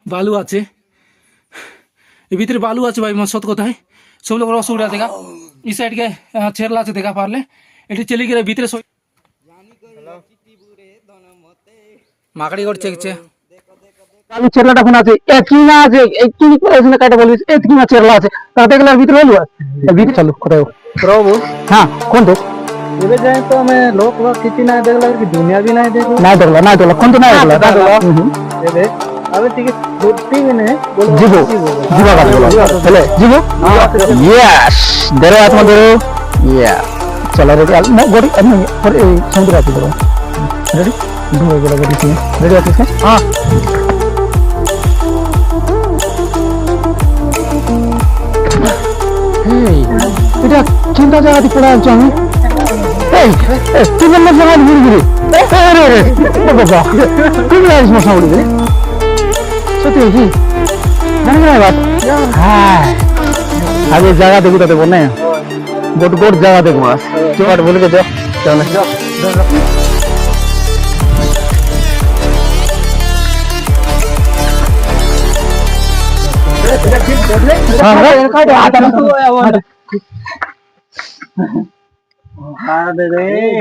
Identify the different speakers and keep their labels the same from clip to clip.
Speaker 1: बालू आछे ए भीतरे बालू आछे भाई मत सत कोथाय सब लोग असुविधा देखा इ साइड के छेरला आछे देखा पारले एटी चली गए भीतरे माकड़ी करছে দেখছে
Speaker 2: বালু চেরলাটা কোন আছে একই না আছে একই এখানে কাটা বলিস একই না চেরলা আছে তাতে গেলে ভিতরে হলো ভিতরে চলো কোথায়
Speaker 3: प्रभु
Speaker 2: হ্যাঁ কোন দেখ
Speaker 3: एबे जाए तो हमें लोक लोक किसी ना देखला कि दुनिया भी नहीं देखला
Speaker 2: না দেখলা কোন তো না দেখলা
Speaker 3: एबे अबे ठीक है बुद्धि में ने बोलो
Speaker 2: जीवो जीवा का बोलो चले जीवो यस धरो आत्मा धरो या चलो रेडी ना गोड़ी अन्य और समुद्र आती धरो रेडी दूर गला गोड़ी से रेडी आती है हां এটা চিন্তা জায়গাতে পড়ে আছো আমি এই তুই না জায়গা ঘুরে ঘুরে আরে বাবা তুই আইস মশা উড়ে রে সত্যি কি জানি না বাত হ্যাঁ আগে জায়গা দেখো তো বনে গোট গোট জায়গা দেখো বাস চল বলে কে যাও চল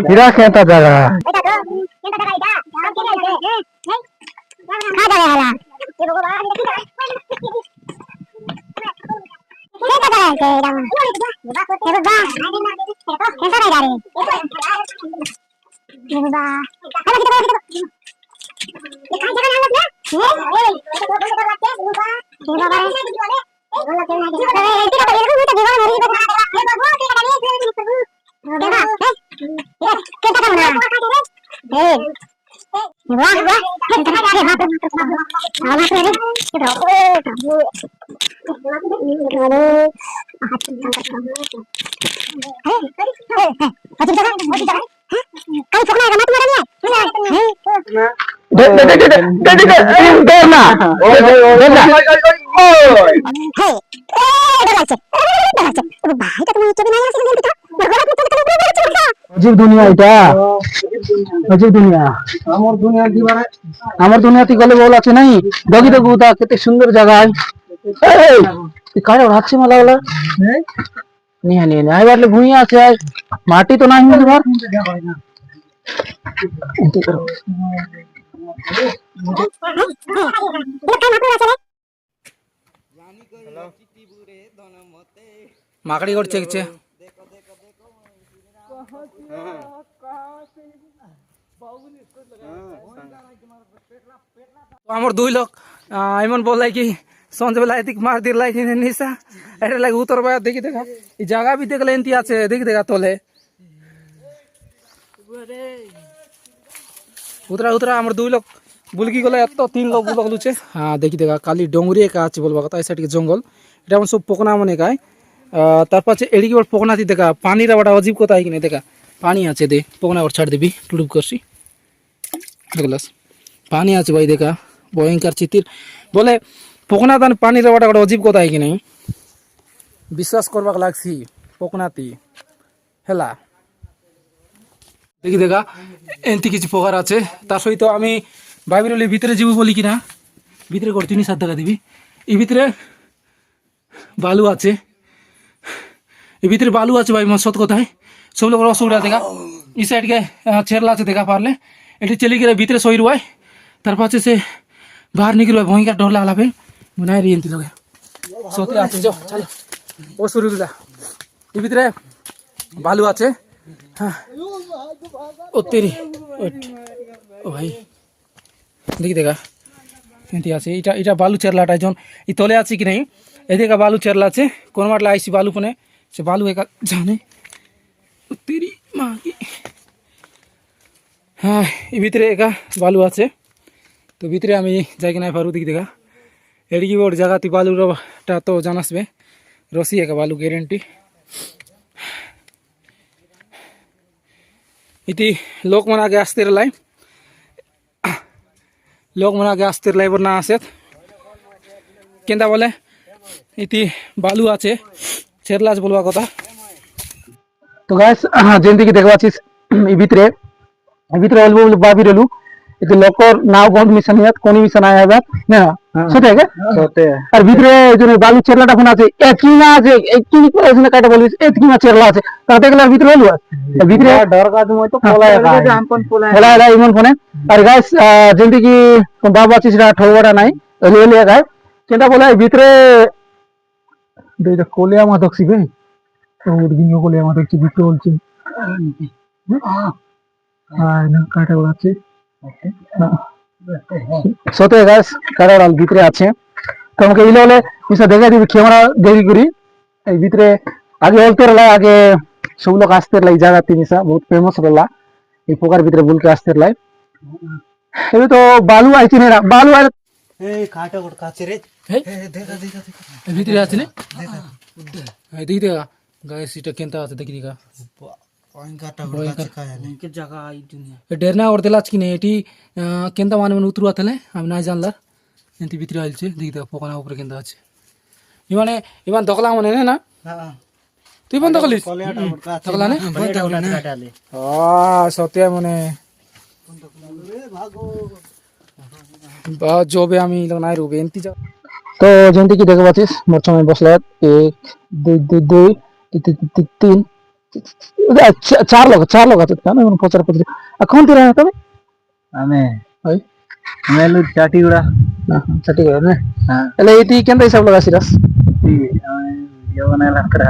Speaker 2: हिरा कहता जगह अजीब दुनिया এটা अजीब दुनिया আমার দুনিয়াতে গেলে বল আছে নাই দগি তো গুতা কত সুন্দর জায়গা এই কারে ওড়াচ্ছে মালা वाला নিয়ে নিয়ে আই বাটলে ভুঁইয়া আছে মাটি তো নাই তোমার এতে করো
Speaker 1: माकड़ी करছে দেখছে আমার দুই লোক এমন বললাই কি সন্ধ্যাবেলা এদিক মার দিলাই নিশা এটা লাগে উত্তর বায়া দেখি দেখা এই জায়গা भी দেখলে এনতি আছে দেখি দেখা তলে উতরা উতরা আমার দুই লোক বুলকি গলে এত তিন লোক বুলক লুচে হ্যাঁ দেখি দেখা কালি ডোংরি একা আছে বলবা কথা এই সাইডে জঙ্গল এটা আমার সব পোকনা মনে গায় তারপর আছে এদিকে পোকনাতি দেখা পানির বড় অজীব কথা কিনে দেখা পানি আছে দে পোকনা और ছাড় দিবি টুডুপ করছি দেখলাস পানি আছে ভাই দেখা ভয়ঙ্কর চিতির বলে পোকনা দান পানির বড় বড় অজীব কথা কি নাই বিশ্বাস করবাক লাগছি পোকনাতি হেলা দেখি দেখা এনতি কিছু পোকার আছে তার সহিত আমি বাইবেলের ভিতরে যাব বলি কিনা ভিতরে করতে নি সাত টাকা দিবি এই ভিতরে বালু আছে এই ভিতরে বালু আছে ভাই মত সত কোথায় सब लोग असुविधा देखा इस साइड के छेरला से देखा पारले एटी चली गए भीतर सही रुआ तार पाछे से बाहर निकल भयंकर डर लागला पे मनाई रही एंती लगे सोते आछे जो चलो ओ शुरू दिला ई भीतरे बालू আছে हां ओ तेरी ओट ओ भाई দেখি দেখা এंती আছে এটা এটা বালু চেরলাটা জন ই তলে আছে কি নাই এদিকে বালু চেরলা আছে কোন মাটলা আইছি বালু পনে সে বালু একা জানে तेरी माँ की हाँ ये भीतरे एका बालू आछे तो भीतरे आमी जाइके ना पारू देखी देखा एडिकी बोर्ड जगह ती बालू टा तो जानासबे रसी एका बालू ग्यारंटी इति लोक मन आगे आस्ते लाई लोक मन आगे आस्ते लाई ना आसेत केंदा बोले इति बालू आछे छेरलाज बोलवा कथा
Speaker 2: तो गाइस जेंती की देखवा छिस ई भीतरे अलबो बाबी रेलु इते लोकर नाव गंध मिशन यात कोनी मिशन आया बात ना সত্যি আগে
Speaker 3: সত্যি
Speaker 2: আর ভিতরে এই যে বালু চেরলাটা কোন আছে এতকি না আছে একটু করে এখানে কাটা বলিস এতকি না চেরলা আছে তাতে গেলে ভিতরে হলো ভিতরে
Speaker 3: डर का तुम तो पोला है हम पण पोला
Speaker 2: होला ହେଲା ইমন ফোনে আর গাইস যেমতি কি বাবু আছে সেটা ঠোবড়া নাই এলি এলি গাই চিন্তা বলে ভিতরে দুইটা কোলিয়া মাদক সিবে তো উড়গিঙ্গ কোলিয়া মাদক কি ভিতরে বলছি হ্যাঁ না কাটা বলাচ্ছে সতে গাইস কাটা বলাল ভিতরে আছে তো আমাকে ইলে হলে মিশা দেখা দিবি ক্যামেরা দেখি করি এই ভিতরে আগে বলতে লাই আগে সব লোক আসতে লাই জায়গা তিনিসা বহুত ফেমাস রলা এই পোকার ভিতরে বুলকে আসতে লাই এবে তো বালু আইছি না বালু আই
Speaker 3: এই কাটা কোট কাছে রে
Speaker 1: হেই,
Speaker 3: দেখা দেখা
Speaker 1: এই ভিতরে আছে না এই দেখি দেখা গাইস এটা কেনতা আছে দেখি দেখা
Speaker 3: ওই কাটা কোট কাছে খায় কে জায়গা এই দুনিয়া
Speaker 1: ডেরনা করতেলা আজকে নেই এটি কেনতা মানে মানে উতরু আতলে আমি নাই জানলার এনতি ভিতরে আইলছে দেখি দেখা পোকানা উপরে কেনতা আছে ইমানে ইমান দখলা মানে না
Speaker 3: হ্যাঁ
Speaker 1: তুই বন্ধ করলিস
Speaker 3: কোলিয়াটা কোট কাছে
Speaker 1: দখলা না
Speaker 3: বন্ধ কোট কাটালে
Speaker 1: সত্যি মানে বা জবে আমি নাই রুবে এনতি যা
Speaker 2: তো যেমতি কি দেখে পাচ্ছিস মোট সময় বসলে 1 2 3 চার লোক আছে কেন এখন প্রচার করছি এখন তুই রাখা তবে
Speaker 3: আমি
Speaker 2: ওই
Speaker 3: মেলু চাটি উড়া
Speaker 2: না চাটি করে না
Speaker 3: হ্যাঁ
Speaker 2: তাহলে এটি কেন হিসাব লাগাছিস
Speaker 3: ভিডিও বানাইলা করা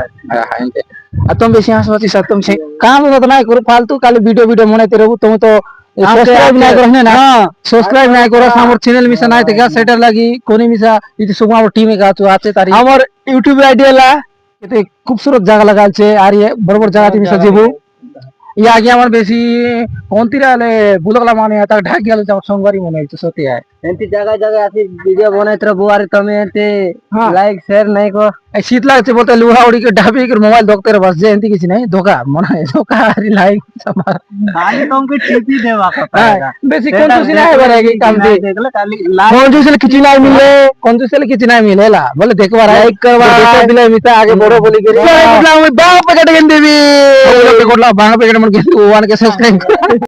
Speaker 2: আর তুমি বেশি হাসপাতি সব তুমি কাম তো নাই করো ফালতু খালি ভিডিও মনাইতে রহবো তুমি তো সাবস্ক্রাইব নাই করো না সাবস্ক্রাইব নাই করো আমার চ্যানেল মিশা নাই থেকে সেটা লাগি কোনি মিশা এই সুগমা আমার টিমে কাজ আছে তারি আমার ইউটিউব আইডি লা এতে খুবসুরত জায়গা লাগালছে আর ये বড় বড় জায়গা মিশা যাবো ইয়া আগে আমার বেশি কোনতিরা হলে বুলগলা মানে তার ঢাক গেল আমার সঙ্গবারই মনে হচ্ছে সত্যি হয়
Speaker 3: এন্তি জায়গা জায়গা আছে ভিডিও বানাইতে রবো আর তুমি এতে
Speaker 2: হ্যাঁ।
Speaker 3: লাইক শেয়ার নাই কো
Speaker 2: এই শীত লাগছে বলতে লুহা উড়ি के ढाबी के मोबाइल देखते रह बस जे एंती किसी नहीं धोखा मना है धोखा हरी लाइक
Speaker 3: खाली तुमको टीपी देवा का
Speaker 2: बेसी कंजूसी नहीं है बरे की काम दे
Speaker 3: देखले खाली
Speaker 2: कंजूसी किसी नहीं मिले कंजूसी किसी नहीं मिले ला बोले देखो लाइक करवा दिले मिता आगे बड़ो बोली के बाप पैकेट गेंद देवी पैकेट ला बांग पैकेट मन के वन के सब्सक्राइब